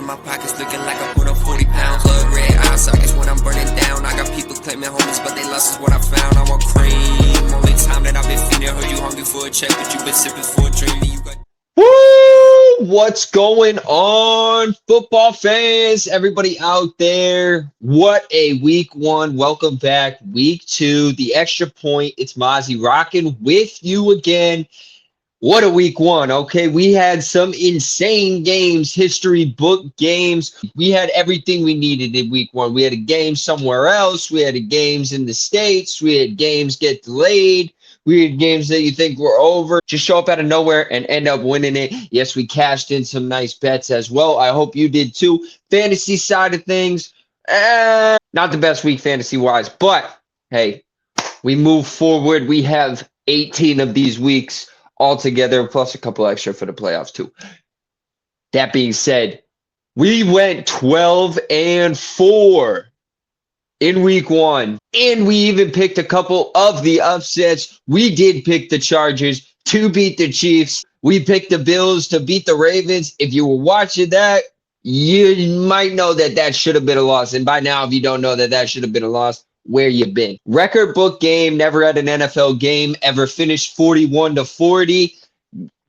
in my pockets looking like I put up 40 pounds. Blood red eye sockets when I'm burning down. I got people claiming homies, but they lost is what I found. I want cream. Only time that I've been feeding. Heard you hungry for a check, but you been sipping for a dream. You got Woo! What's going on, football fans? Everybody out there, what a week one. Welcome back. Week two, the extra point. It's Mazzi rocking with you again. What a week one. Okay, we had some insane games, history book games. We had everything we needed in week one. We had a game somewhere else. We had games in the States. We had games get delayed. We had games that you think were over, just show up out of nowhere and end up winning it. Yes, we cashed in some nice bets as well. I hope you did too. Fantasy side of things, not the best week fantasy-wise, but hey, we move forward. We have 18 of these weeks altogether, plus a couple extra for the playoffs too. That being said, we went 12-4 in week one, and we even picked a couple of the upsets. We did pick the Chargers to beat the Chiefs. We picked the Bills to beat the Ravens. If you were watching that, you might know that that should have been a loss. And by now, if you don't know that that should have been a loss, where you been? Record book game, never had an NFL game ever finished 41-40.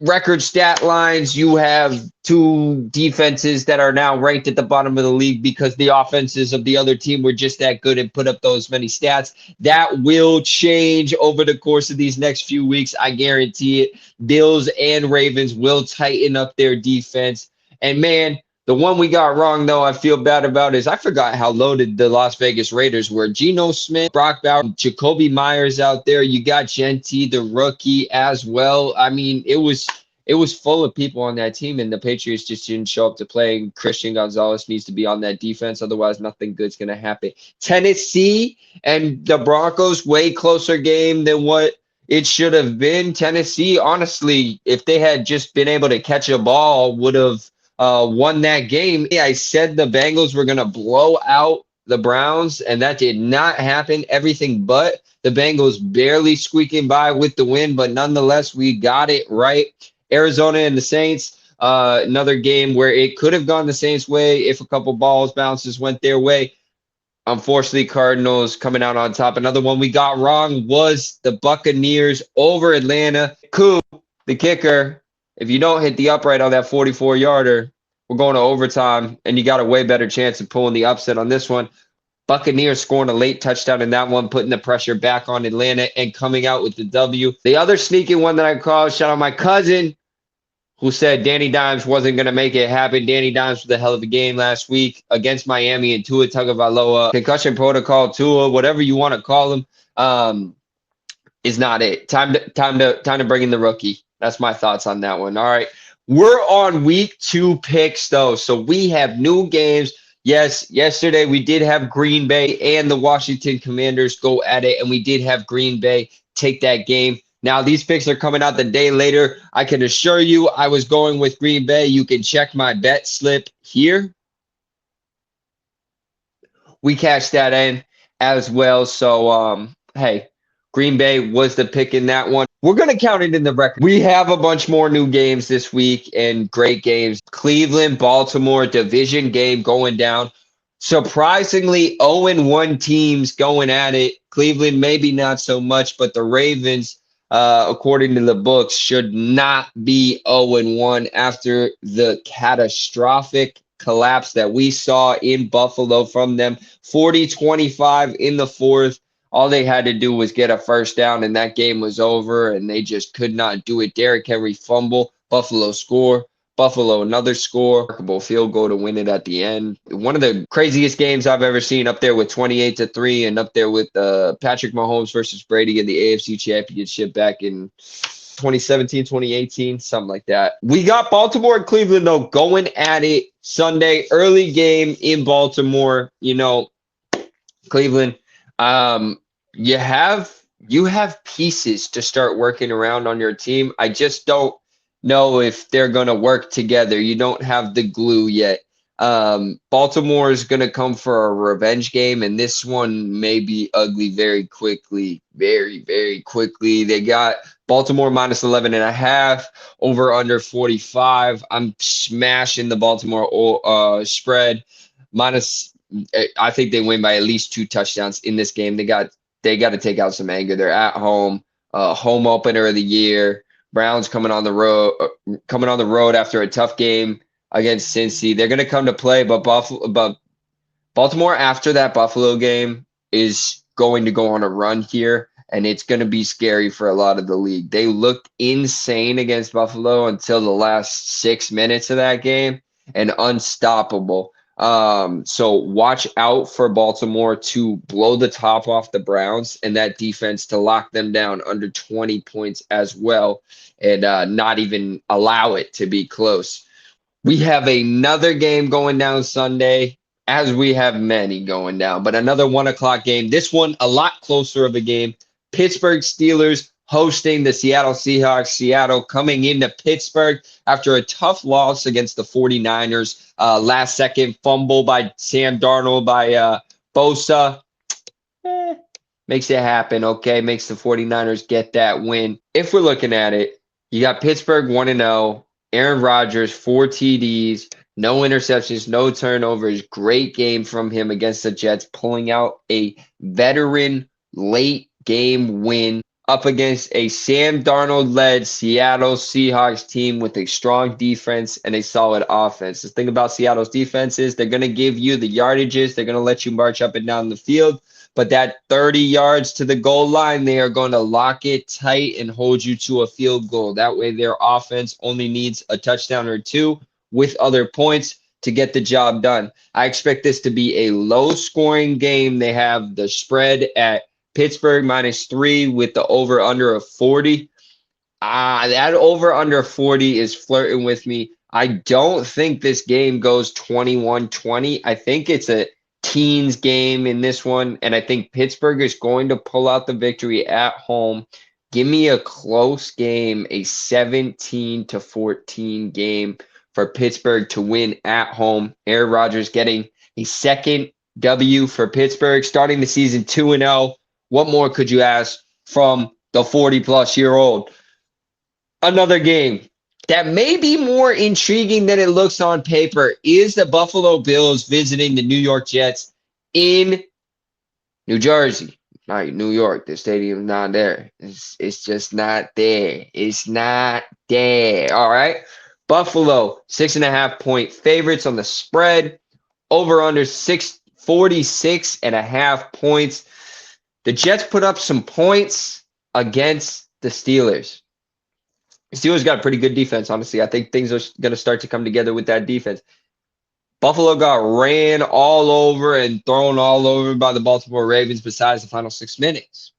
Record stat lines, you have two defenses that are now ranked at the bottom of the league because the offenses of the other team were just that good and put up those many stats. That will change over the course of these next few weeks. I guarantee it. Bills and Ravens will tighten up their defense. And man, the one we got wrong, though, I feel bad about is I forgot how loaded the Las Vegas Raiders were. Geno Smith, Brock Bowers, Jacoby Myers out there. You got Genti, the rookie, as well. I mean, it was full of people on that team, and the Patriots just didn't show up to play. Christian Gonzalez needs to be on that defense. Otherwise, nothing good's going to happen. Tennessee and the Broncos, way closer game than what it should have been. Tennessee, honestly, if they had just been able to catch a ball, would have won that game. I said the Bengals were going to blow out the Browns, and that did not happen. Everything but the Bengals barely squeaking by with the win, but nonetheless, we got it right. Arizona and the Saints, another game where it could have gone the Saints' way if a couple bounces went their way. Unfortunately, Cardinals coming out on top. Another one we got wrong was the Buccaneers over Atlanta. Coop, the kicker, if you don't hit the upright on that 44-yarder, we're going to overtime, and you got a way better chance of pulling the upset on this one. Buccaneers scoring a late touchdown in that one, putting the pressure back on Atlanta and coming out with the W. The other sneaky one that I called, shout out my cousin, who said Danny Dimes wasn't going to make it happen. Danny Dimes with a hell of a game last week against Miami and Tua Tagovailoa. Concussion protocol, Tua, whatever you want to call him, is not it. Time to bring in the rookie. That's my thoughts on that one. All right. We're on week two picks, though. So we have new games. Yes, yesterday we did have Green Bay and the Washington Commanders go at it, and we did have Green Bay take that game. Now, these picks are coming out the day later. I can assure you I was going with Green Bay. You can check my bet slip here. We cashed that in as well. So, hey, Green Bay was the pick in that one. We're going to count it in the record. We have a bunch more new games this week and great games. Cleveland, Baltimore, division game going down. Surprisingly, 0-1 teams going at it. Cleveland, maybe not so much, but the Ravens, according to the books, should not be 0-1 after the catastrophic collapse that we saw in Buffalo from them. 40-25 in the fourth. All they had to do was get a first down, and that game was over, and they just could not do it. Derrick Henry fumble, Buffalo score, Buffalo another score, remarkable field goal to win it at the end. One of the craziest games I've ever seen, up there with 28-3 and up there with Patrick Mahomes versus Brady in the AFC Championship back in 2017, 2018, something like that. We got Baltimore and Cleveland, though, going at it Sunday, early game in Baltimore. You know, Cleveland, you have pieces to start working around on your team. I just don't know if they're going to work together. You don't have the glue yet. Baltimore is going to come for a revenge game, and this one may be ugly very quickly, very, very quickly. They got Baltimore minus 11.5, over under 45. I'm smashing the Baltimore spread minus. I think they win by at least 2 touchdowns in this game. They got to take out some anger. They're at home, home opener of the year. Browns coming on the road after a tough game against Cincy. They're going to come to play, but Baltimore after that Buffalo game is going to go on a run here, and it's going to be scary for a lot of the league. They looked insane against Buffalo until the last 6 minutes of that game and unstoppable. So watch out for Baltimore to blow the top off the Browns and that defense to lock them down under 20 points as well and not even allow it to be close. We have another game going down Sunday, as we have many going down, but another 1 o'clock game. This one, a lot closer of a game. Pittsburgh Steelers hosting the Seattle Seahawks. Seattle coming into Pittsburgh after a tough loss against the 49ers. Last second fumble by Sam Darnold by Bosa. Makes it happen, okay? Makes the 49ers get that win. If we're looking at it, you got Pittsburgh 1-0. Aaron Rodgers, 4 TDs, no interceptions, no turnovers. Great game from him against the Jets, pulling out a veteran late game win up against a Sam Darnold-led Seattle Seahawks team with a strong defense and a solid offense. The thing about Seattle's defense is they're going to give you the yardages. They're going to let you march up and down the field. But that 30 yards to the goal line, they are going to lock it tight and hold you to a field goal. That way their offense only needs a touchdown or two with other points to get the job done. I expect this to be a low-scoring game. They have the spread at Pittsburgh -3 with the over-under of 40. That over-under 40 is flirting with me. I don't think this game goes 21-20. I think it's a teens game in this one, and I think Pittsburgh is going to pull out the victory at home. Give me a close game, a 17-14 game for Pittsburgh to win at home. Aaron Rodgers getting a second W for Pittsburgh, starting the season 2-0. What more could you ask from the 40-plus-year-old? Another game that may be more intriguing than it looks on paper is the Buffalo Bills visiting the New York Jets in New Jersey. Right, New York. The stadium's not there. It's just not there. It's not there. All right. Buffalo, 6.5-point favorites on the spread. Over under 46.5 points. The Jets put up some points against the Steelers. Steelers got a pretty good defense, honestly. I think things are going to start to come together with that defense. Buffalo got ran all over and thrown all over by the Baltimore Ravens besides the final 6 minutes.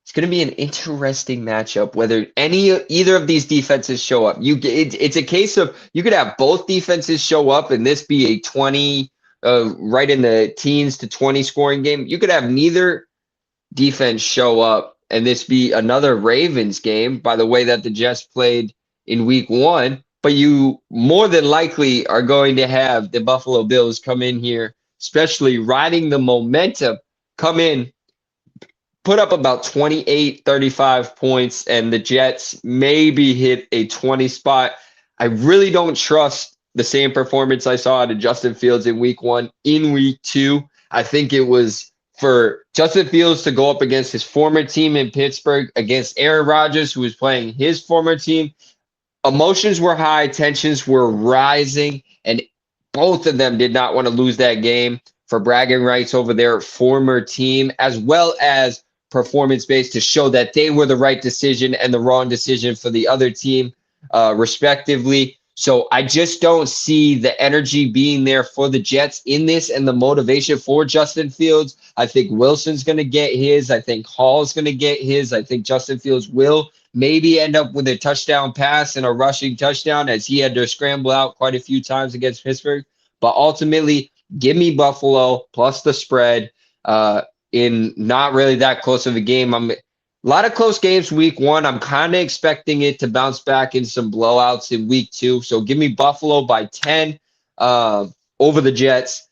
It's going to be an interesting matchup whether either of these defenses show up. It's a case of you could have both defenses show up and this be a 20, right in the teens to 20 scoring game. You could have neither defense show up and this be another Ravens game by the way that the Jets played in week 1. But you more than likely are going to have the Buffalo Bills come in here, especially riding the momentum, come in, put up about 28, 35 points, and the Jets maybe hit a 20 spot. I really don't trust the same performance I saw out of Justin Fields in week 1 in week 2. I think it was for Justin Fields to go up against his former team in Pittsburgh, against Aaron Rodgers, who was playing his former team. Emotions were high, tensions were rising, and both of them did not want to lose that game for bragging rights over their former team, as well as performance-based to show that they were the right decision and the wrong decision for the other team, respectively. So I just don't see the energy being there for the Jets in this and the motivation for Justin Fields. I think Wilson's going to get his. I think Hall's going to get his. I think Justin Fields will maybe end up with a touchdown pass and a rushing touchdown as he had to scramble out quite a few times against Pittsburgh. But ultimately, give me Buffalo plus the spread in not really that close of a game. A lot of close games week 1. I'm kind of expecting it to bounce back in some blowouts in week 2. So give me Buffalo by 10 over the Jets.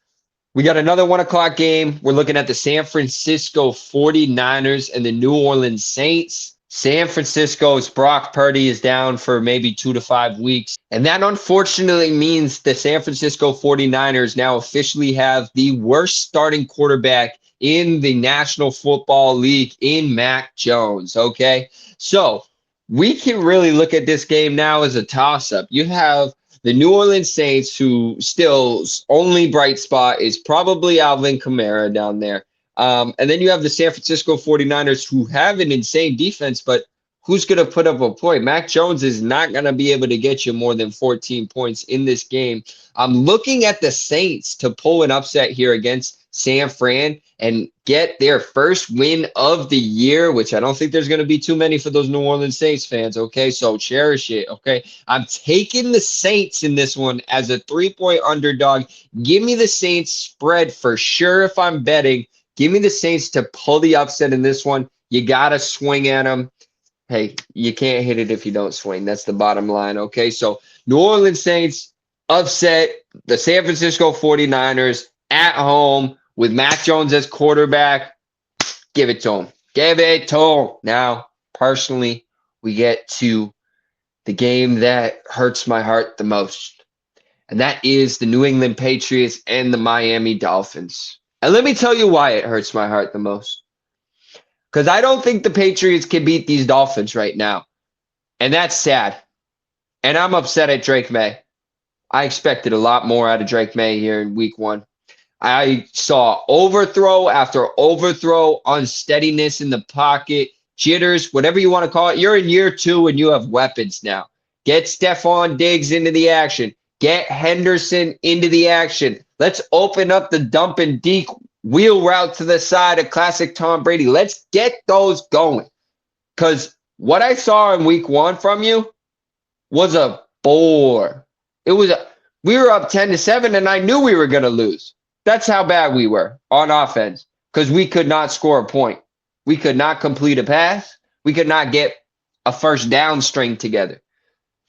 We got another 1 o'clock game. We're looking at the San Francisco 49ers and the New Orleans Saints. San Francisco's Brock Purdy is down for maybe 2 to 5 weeks. And that unfortunately means the San Francisco 49ers now officially have the worst starting quarterback in the National Football League in Mac Jones. Okay. So we can really look at this game now as a toss-up. You have the New Orleans Saints, who still only bright spot is probably Alvin Kamara down there. And then you have the San Francisco 49ers, who have an insane defense, but who's going to put up a point? Mac Jones is not going to be able to get you more than 14 points in this game. I'm looking at the Saints to pull an upset here against San Fran and get their first win of the year, which I don't think there's going to be too many for those New Orleans Saints fans. Okay, so cherish it. Okay, I'm taking the Saints in this one as a 3-point underdog. Give me the Saints spread for sure if I'm betting. Give me the Saints to pull the upset in this one. You got to swing at them. Hey, you can't hit it if you don't swing. That's the bottom line, okay? So New Orleans Saints upset the San Francisco 49ers at home with Mac Jones as quarterback. Give it to him. Give it to him. Now, personally, we get to the game that hurts my heart the most, and that is the New England Patriots and the Miami Dolphins. And let me tell you why it hurts my heart the most. Because I don't think the Patriots can beat these Dolphins right now. And that's sad. And I'm upset at Drake May. I expected a lot more out of Drake May here in week 1. I saw overthrow after overthrow, unsteadiness in the pocket, jitters, whatever you want to call it. You're in year 2 and you have weapons now. Get Stephon Diggs into the action. Get Henderson into the action. Let's open up the dump and deke wheel route to the side of classic Tom Brady. Let's get those going. Because what I saw in week 1 from you was a bore. We were up 10-7, and I knew we were going to lose. That's how bad we were on offense, because we could not score a point. We could not complete a pass. We could not get a first down string together.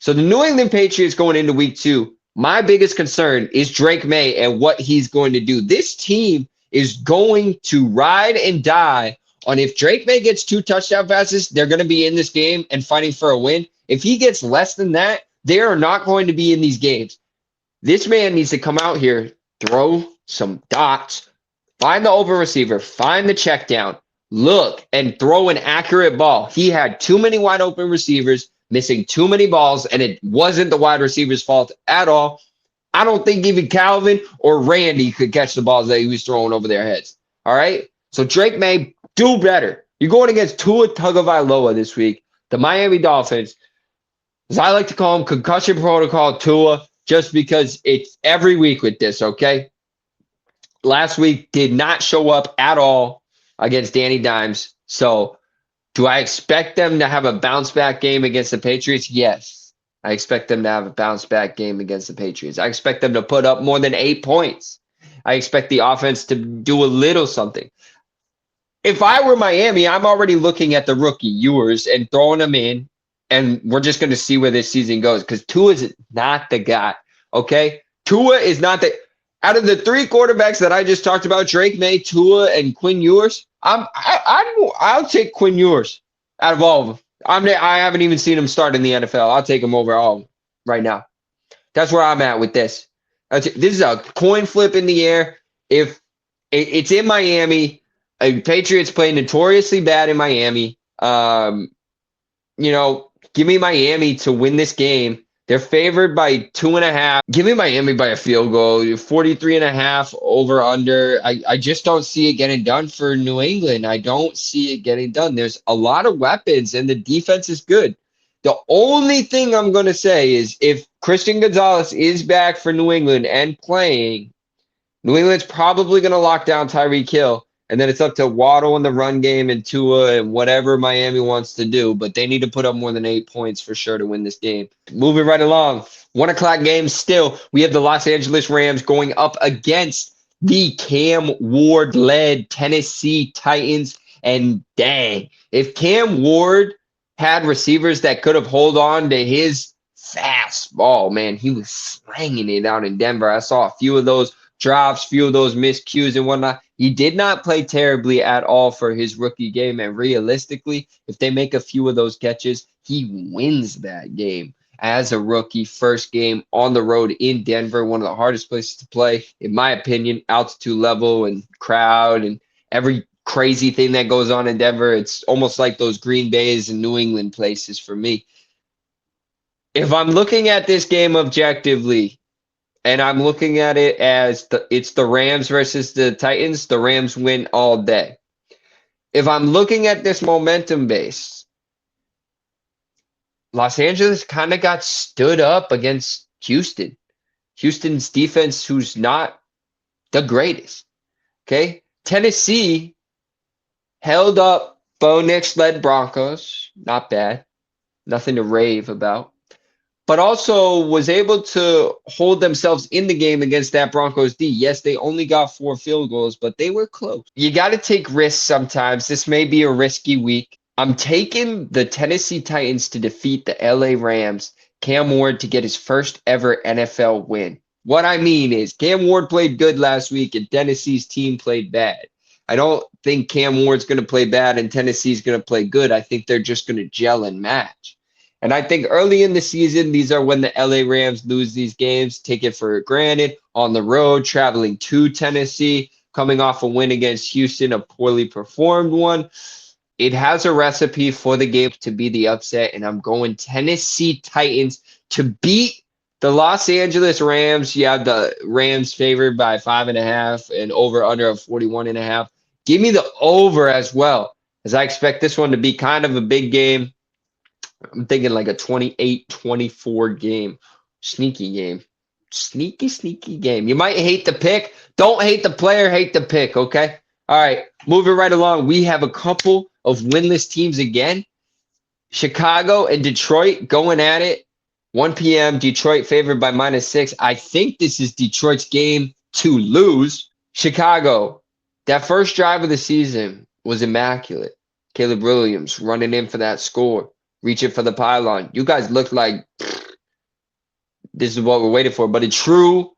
So the New England Patriots going into week 2, my biggest concern is Drake May and what he's going to do. This team is going to ride and die on if Drake May gets 2 touchdown passes, they're going to be in this game and fighting for a win. If he gets less than that, they are not going to be in these games. This man needs to come out here, throw some dots, find the open receiver, find the check down, look, and throw an accurate ball. He had too many wide open receivers, missing too many balls, and it wasn't the wide receiver's fault at all. I don't think even Calvin or Randy could catch the balls that he was throwing over their heads. All right? So Drake May, do better. You're going against Tua Tagovailoa this week, the Miami Dolphins. As I like to call him, concussion protocol Tua, just because it's every week with this, okay? Last week did not show up at all against Danny Dimes. So do I expect them to have a bounce-back game against the Patriots? Yes. I expect them to have a bounce-back game against the Patriots. I expect them to put up more than 8 points. I expect the offense to do a little something. If I were Miami, I'm already looking at the rookie, Ewers, and throwing them in, and we're just going to see where this season goes, because Tua is not the guy, okay? Tua is not the – out of the 3 quarterbacks that I just talked about, Drake May, Tua, and Quinn Ewers, I'll take Quinn Ewers out of all of them. I haven't even seen him start in the NFL. I'll take him over all of them right now. That's where I'm at with this. This is a coin flip in the air. If it's in Miami, Patriots play notoriously bad in Miami. Give me Miami to win this game. They're favored by 2.5. Give me Miami by a field goal. 43.5 over under. I just don't see it getting done for New England. I don't see it getting done. There's a lot of weapons and the defense is good. The only thing I'm going to say is if Christian Gonzalez is back for New England and playing, New England's probably going to lock down Tyreek Hill. And then it's up to Waddle in the run game and Tua and whatever Miami wants to do. But they need to put up more than 8 points for sure to win this game. Moving right along. 1 o'clock game still. We have the Los Angeles Rams going up against the Cam Ward-led Tennessee Titans. And dang, if Cam Ward had receivers that could have held on to his fastball, man, he was slanging it out in Denver. I saw a few of those drops, few of those miscues and whatnot. He did not play terribly at all for his rookie game. And realistically, if they make a few of those catches, he wins that game as a rookie. First game on the road in Denver, one of the hardest places to play, in my opinion, altitude level and crowd and every crazy thing that goes on in Denver. It's almost like those Green Bays and New England places for me. If I'm looking at this game objectively, and I'm looking at it as it's the Rams versus the Titans, the Rams win all day. If I'm looking at this momentum base, Los Angeles kind of got stood up against Houston. Houston's defense, who's not the greatest. Okay. Tennessee held up Bo Nix-led Broncos. Not bad. Nothing to rave about. But also was able to hold themselves in the game against that Broncos D. Yes, they only got 4 field goals, but they were close. You got to take risks sometimes. This may be a risky week. I'm taking the Tennessee Titans to defeat the LA Rams. Cam Ward to get his first ever NFL win. What I mean is Cam Ward played good last week and Tennessee's team played bad. I don't think Cam Ward's going to play bad and Tennessee's going to play good. I think they're just going to gel and match. And I think early in the season, these are when the LA Rams lose these games, take it for granted, on the road, traveling to Tennessee, coming off a win against Houston, a poorly performed one. It has a recipe for the game to be the upset, and I'm going Tennessee Titans to beat the Los Angeles Rams. You have the Rams favored by 5.5 and over under of 41.5. Give me the over as well, as I expect this one to be kind of a big game. I'm thinking like a 28-24 game. Sneaky game. Sneaky game. You might hate the pick. Don't hate the player, hate the pick, okay? All right, moving right along. We have a couple of winless teams again. Chicago and Detroit going at it. 1 p.m. Detroit favored by -6. I think this is Detroit's game to lose. Chicago, that first drive of the season was immaculate. Caleb Williams running in for that score. Reaching for the pylon. You guys look like this is what we're waiting for. But in true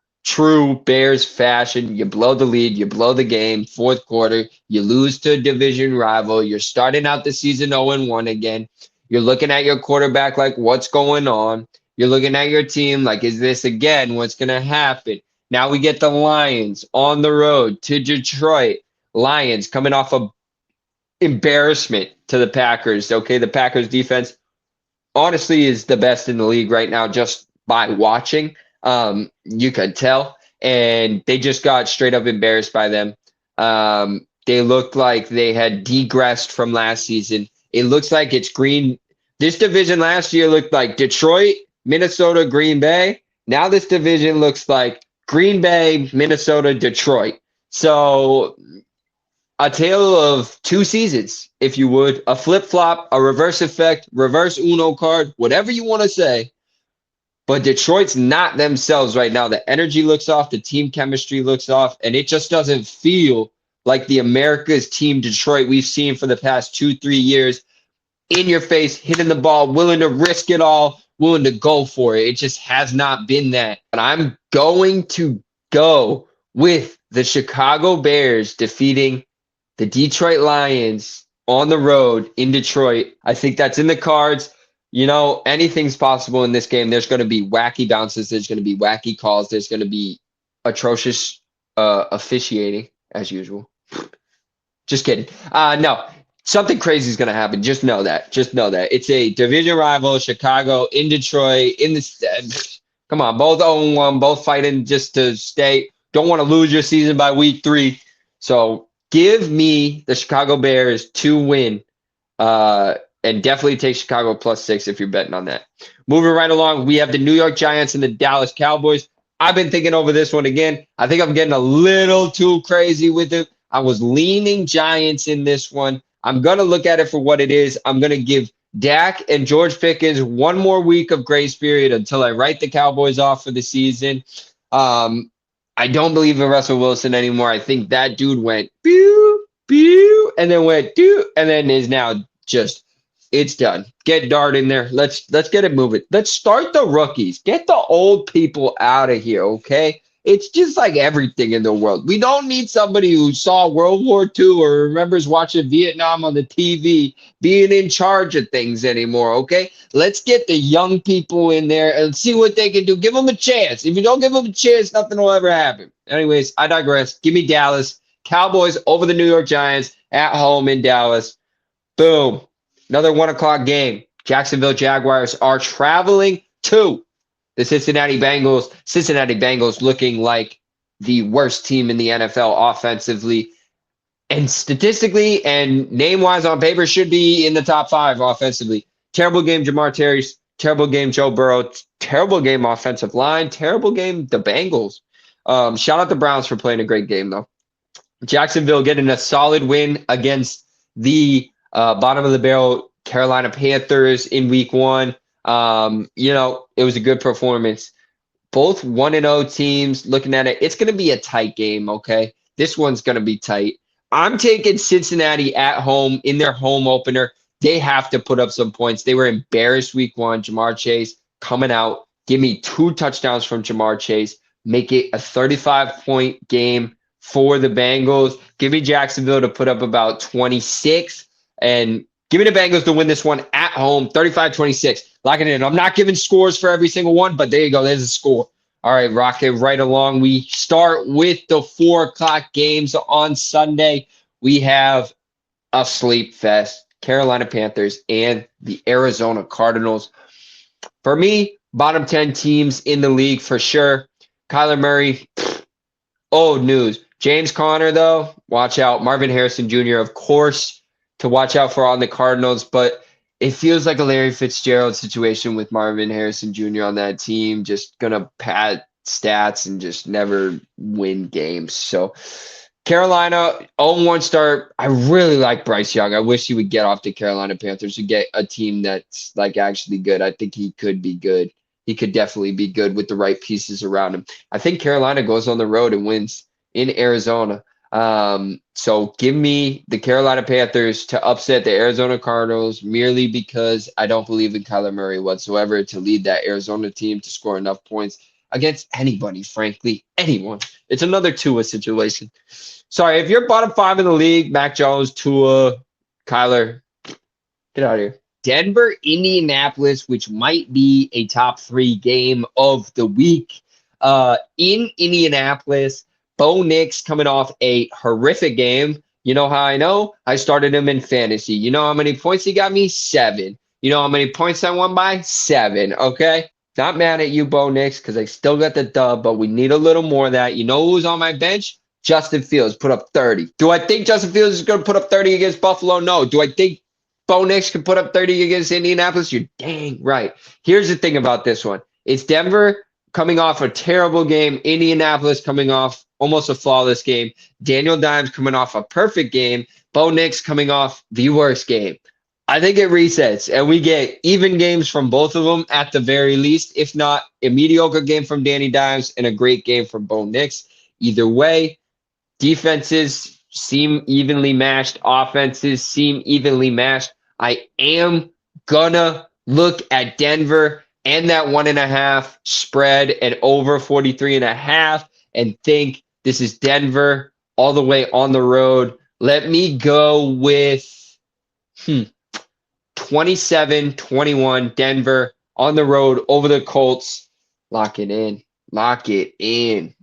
Bears fashion, you blow the lead, you blow the game, fourth quarter, you lose to a division rival. You're starting out the season 0-1 again. You're looking at your quarterback like, what's going on? You're looking at your team like, is this again what's going to happen? Now we get the Lions on the road to Detroit. Lions coming off a embarrassment to the Packers. Okay, the Packers defense honestly is the best in the league right now just by watching. You could tell. And they just got straight up embarrassed by them. They looked like they had degressed from last season. It looks like it's green. This division last year looked like Detroit, Minnesota, Green Bay. Now this division looks like Green Bay, Minnesota, Detroit. So a tale of 2 seasons, if you would, a flip-flop, a reverse effect, reverse Uno card, whatever you want to say. But Detroit's not themselves right now. The energy looks off, the team chemistry looks off, and it just doesn't feel like the America's team Detroit we've seen for the past 2-3 years. In your face, hitting the ball, willing to risk it all, willing to go for it. It just has not been that. And I'm going to go with the Chicago Bears defeating the Detroit Lions on the road in Detroit. I think that's in the cards. You know, anything's possible in this game. There's going to be wacky bounces. There's going to be wacky calls. There's going to be atrocious officiating, as usual. Just kidding. No, something crazy is going to happen. Just know that. Just know that. It's a division rival, Chicago, in Detroit, in the come on, both 0-1, both fighting just to stay. Don't want to lose your season by week 3. So give me the Chicago Bears to win, and definitely take Chicago +6 if you're betting on that. Moving right along, we have the New York Giants and the Dallas Cowboys. I've been thinking over this one again. I think I'm getting a little too crazy with it. I was leaning Giants in this one. I'm going to look at it for what it is. I'm going to give Dak and George Pickens one more week of grace period until I write the Cowboys off for the season. I don't believe in Russell Wilson anymore. I think that dude went pew, pew, and then went do, and then is now just, it's done. Get Dart in there. Let's get it moving. Let's start the rookies. Get the old people out of here, okay? It's just like everything in the world. We don't need somebody who saw World War II or remembers watching Vietnam on the TV being in charge of things anymore, okay? Let's get the young people in there and see what they can do. Give them a chance. If you don't give them a chance, nothing will ever happen. Anyways, I digress. Give me Dallas. Cowboys over the New York Giants at home in Dallas. Boom. Another 1 o'clock game. Jacksonville Jaguars are traveling to the Cincinnati Bengals. Cincinnati Bengals looking like the worst team in the NFL offensively and statistically and name-wise on paper should be in the top 5 offensively. Terrible game, Jamar Chase. Terrible game, Joe Burrow. Terrible game, offensive line. Terrible game, the Bengals. Shout out the Browns for playing a great game, though. Jacksonville getting a solid win against the bottom of the barrel Carolina Panthers in week 1. It was a good performance. Both 1-0 teams looking at it. It's going to be a tight game, okay? This one's going to be tight. I'm taking Cincinnati at home in their home opener. They have to put up some points. They were embarrassed week 1. Jamar Chase coming out. Give me 2 touchdowns from Jamar Chase. Make it a 35-point game for the Bengals. Give me Jacksonville to put up about 26. And give me the Bengals to win this one at home, 35-26. Lock it in. I'm not giving scores for every single one, but there you go. There's a score. All right, rocket right along. We start with the 4 o'clock games on Sunday. We have a sleep fest. Carolina Panthers and the Arizona Cardinals. For me, bottom 10 teams in the league for sure. Kyler Murray, old news. James Conner, though, watch out. Marvin Harrison Jr., of course, to watch out for on the Cardinals, but it feels like a Larry Fitzgerald situation with Marvin Harrison Jr. on that team, just going to pad stats and just never win games. So Carolina, 0-1 start. I really like Bryce Young. I wish he would get off the Carolina Panthers to get a team that's like actually good. I think he could be good. He could definitely be good with the right pieces around him. I think Carolina goes on the road and wins in Arizona. So give me the Carolina Panthers to upset the Arizona Cardinals merely because I don't believe in Kyler Murray whatsoever to lead that Arizona team to score enough points against anybody, frankly, anyone. It's another Tua situation. Sorry, if you're bottom 5 in the league, Mac Jones, Tua, Kyler, get out of here. Denver, Indianapolis, which might be a top 3 game of the week. In Indianapolis, Bo Nix coming off a horrific game. You know how I know? I started him in fantasy. You know how many points he got me? 7. You know how many points I won by? 7, okay? Not mad at you, Bo Nix, because I still got the dub, but we need a little more of that. You know who's on my bench? Justin Fields put up 30. Do I think Justin Fields is going to put up 30 against Buffalo? No. Do I think Bo Nix can put up 30 against Indianapolis? You're dang right. Here's the thing about this one. It's Denver coming off a terrible game. Indianapolis coming off almost a flawless game. Daniel Dimes coming off a perfect game. Bo Nix coming off the worst game. I think it resets, and we get even games from both of them at the very least, if not a mediocre game from Danny Dimes and a great game from Bo Nix. Either way, defenses seem evenly matched. Offenses seem evenly matched. I am gonna look at Denver and that 1.5 spread and over 43.5 and think this is Denver all the way on the road. Let me go with 27-21 Denver on the road over the Colts. Lock it in. Lock it in.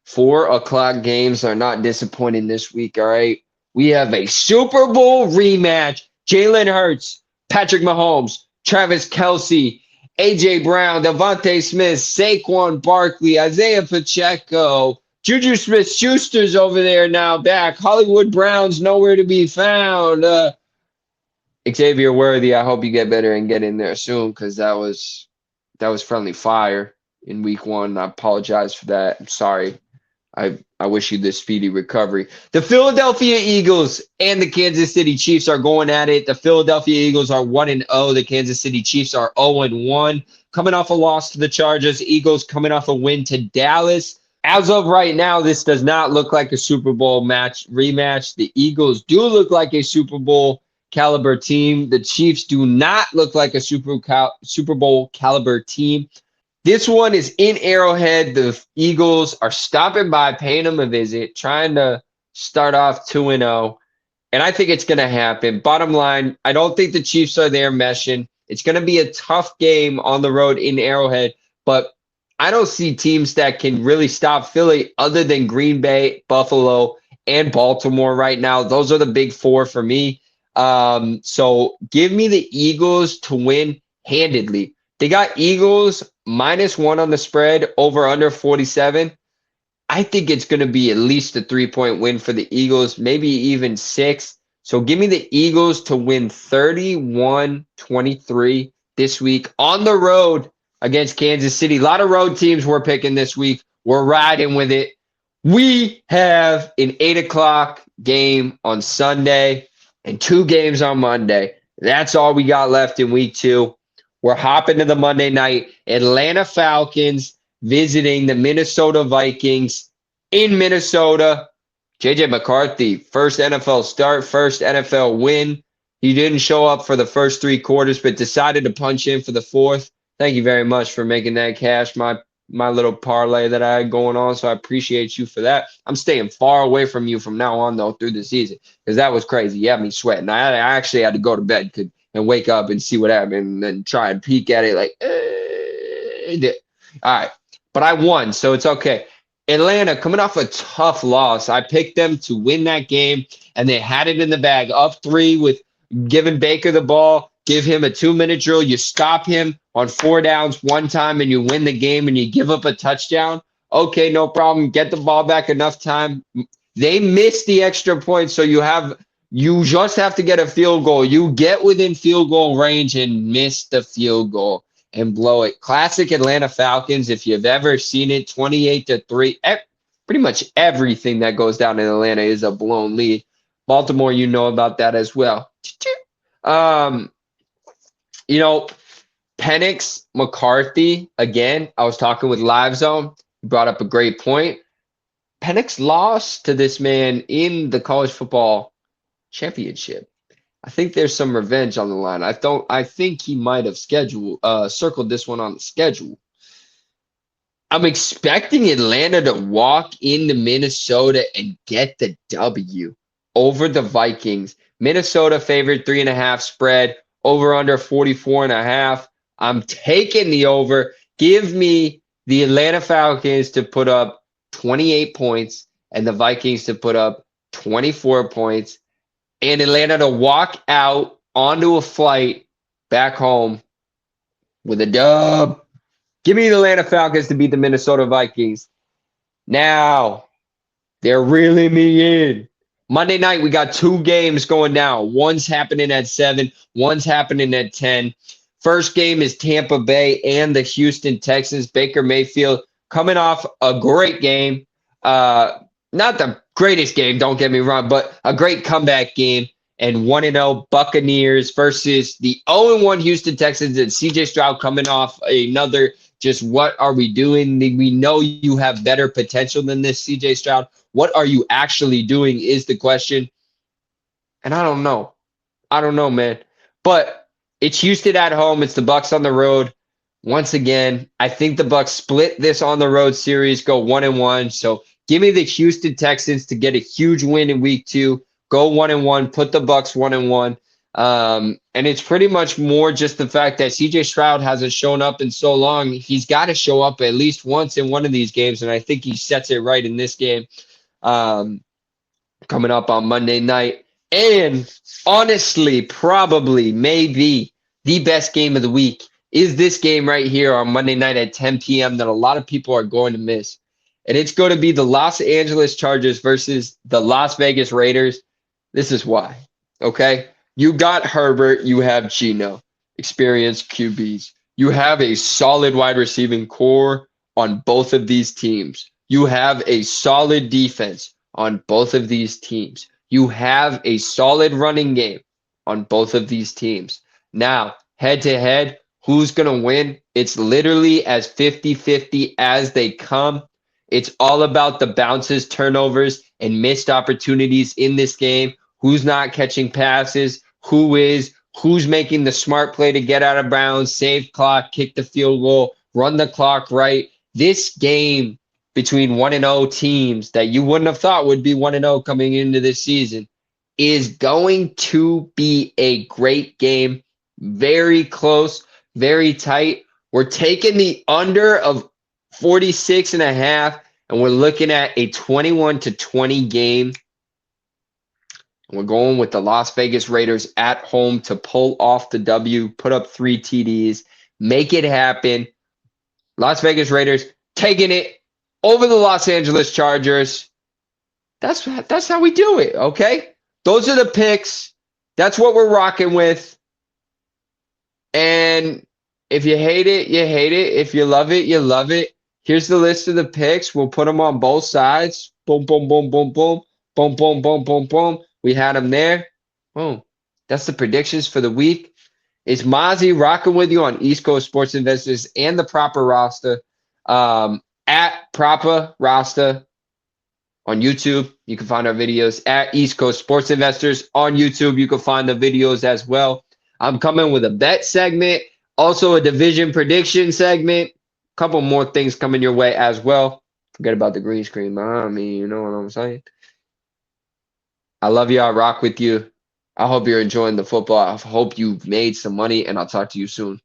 4 o'clock games are not disappointing this week, all right? We have a Super Bowl rematch. Jalen Hurts, Patrick Mahomes, Travis Kelce, A.J. Brown, Devontae Smith, Saquon Barkley, Isaiah Pacheco, Juju Smith-Schuster's over there now back. Hollywood Brown's nowhere to be found. Xavier Worthy, I hope you get better and get in there soon because that was friendly fire in week 1. I apologize for that. I'm sorry. I wish you this speedy recovery. The Philadelphia Eagles and the Kansas City Chiefs are going at it. The Philadelphia Eagles are 1-0. The Kansas City Chiefs are 0-1. Coming off a loss to the Chargers. Eagles coming off a win to Dallas. As of right now, this does not look like a Super Bowl rematch. The Eagles do look like a Super Bowl caliber team. The Chiefs do not look like a Super Bowl caliber team. This one is in Arrowhead. The Eagles are stopping by, paying them a visit, trying to start off 2-0. And I think it's going to happen. Bottom line, I don't think the Chiefs are there meshing. It's going to be a tough game on the road in Arrowhead, but I don't see teams that can really stop Philly other than Green Bay, Buffalo, and Baltimore right now. Those are the big four for me. So give me the Eagles to win handedly. They got Eagles -1 on the spread, over under 47. I think it's going to be at least a 3-point win for the Eagles, maybe even 6. So give me the Eagles to win 31-23 this week on the road against Kansas City. A lot of road teams we're picking this week. We're riding with it. We have an 8 o'clock game on Sunday and 2 games on Monday. That's all we got left in week 2. We're hopping to the Monday night. Atlanta Falcons visiting the Minnesota Vikings in Minnesota. JJ McCarthy, first NFL start, first NFL win. He didn't show up for the first 3 quarters, but decided to punch in for the 4th. Thank you very much for making that cash my little parlay that I had going on, so I appreciate you for that. I'm staying far away from you from now on, though, through the season, because that was crazy. You had me sweating. I actually had to go to bed and wake up and see what happened and then try and peek at it like, all right. But I won, so it's okay. Atlanta coming off a tough loss. I picked them to win that game, and they had it in the bag. Up 3 with giving Baker the ball, give him a 2-minute drill. You stop him on 4 downs one time, and you win the game, and you give up a touchdown. Okay, no problem. Get the ball back enough time. They missed the extra point, so you just have to get a field goal. You get within field goal range and miss the field goal and blow it. Classic Atlanta Falcons. If you've ever seen it, 28-3. Pretty much everything that goes down in Atlanta is a blown lead. Baltimore, you know about that as well. Penix, McCarthy, again, I was talking with Live Zone. He brought up a great point. Penix lost to this man in the college football championship. I think there's some revenge on the line. I think he might have circled this one on the schedule. I'm expecting Atlanta to walk into Minnesota and get the W over the Vikings. Minnesota favored 3.5 spread, over under 44.5. I'm taking the over. Give me the Atlanta Falcons to put up 28 points and the Vikings to put up 24 points. And Atlanta to walk out onto a flight back home with a dub. Give me the Atlanta Falcons to beat the Minnesota Vikings. Now, they're reeling me in. Monday night, we got 2 games going down. One's happening at 7. One's happening at 10. First game is Tampa Bay and the Houston Texans. Baker Mayfield coming off a great game. Not the greatest game, don't get me wrong, but a great comeback game. And 1-0 Buccaneers versus the 0-1 Houston Texans and CJ Stroud coming off another just what are we doing? We know you have better potential than this, CJ Stroud. What are you actually doing is the question. And I don't know. I don't know, man. But it's Houston at home. It's the Bucs on the road. Once again, I think the Bucs split this on the road series, go 1-1. So give me the Houston Texans to get a huge win in week 2. Go 1-1, put the Bucs 1-1. And it's pretty much more just the fact that CJ Stroud hasn't shown up in so long. He's got to show up at least once in one of these games, and I think he sets it right in this game coming up on Monday night. And honestly, probably, maybe the best game of the week is this game right here on Monday night at 10 p.m. that a lot of people are going to miss. And it's going to be the Los Angeles Chargers versus the Las Vegas Raiders. This is why, okay? You got Herbert, you have Geno, experienced QBs. You have a solid wide receiving core on both of these teams. You have a solid defense on both of these teams. You have a solid running game on both of these teams. Now, head to head, who's going to win? It's literally as 50-50 as they come. It's all about the bounces, turnovers, and missed opportunities in this game. Who's not catching passes? Who's making the smart play to get out of bounds, save clock, kick the field goal, run the clock right. This game between 1-0 teams that you wouldn't have thought would be 1-0 coming into this season is going to be a great game. Very close, very tight. We're taking the under of 46.5, and we're looking at a 21-20 game. We're going with the Las Vegas Raiders at home to pull off the W, put up 3 TDs, make it happen. Las Vegas Raiders taking it over the Los Angeles Chargers. That's how we do it, okay? Those are the picks. That's what we're rocking with. And if you hate it, you hate it. If you love it, you love it. Here's the list of the picks. We'll put them on both sides. Boom, boom, boom, boom, boom. Boom, boom, boom, boom, boom. We had them there. Boom. That's the predictions for the week. It's Mazzi rocking with you on East Coast Sports Investors and the Proper Roster. At Proper Roster on YouTube. You can find our videos at East Coast Sports Investors on YouTube. You can find the videos as well. I'm coming with a bet segment, also a division prediction segment. A couple more things coming your way as well. Forget about the green screen, mommy. You know what I'm saying? I love you. I rock with you. I hope you're enjoying the football. I hope you've made some money, and I'll talk to you soon.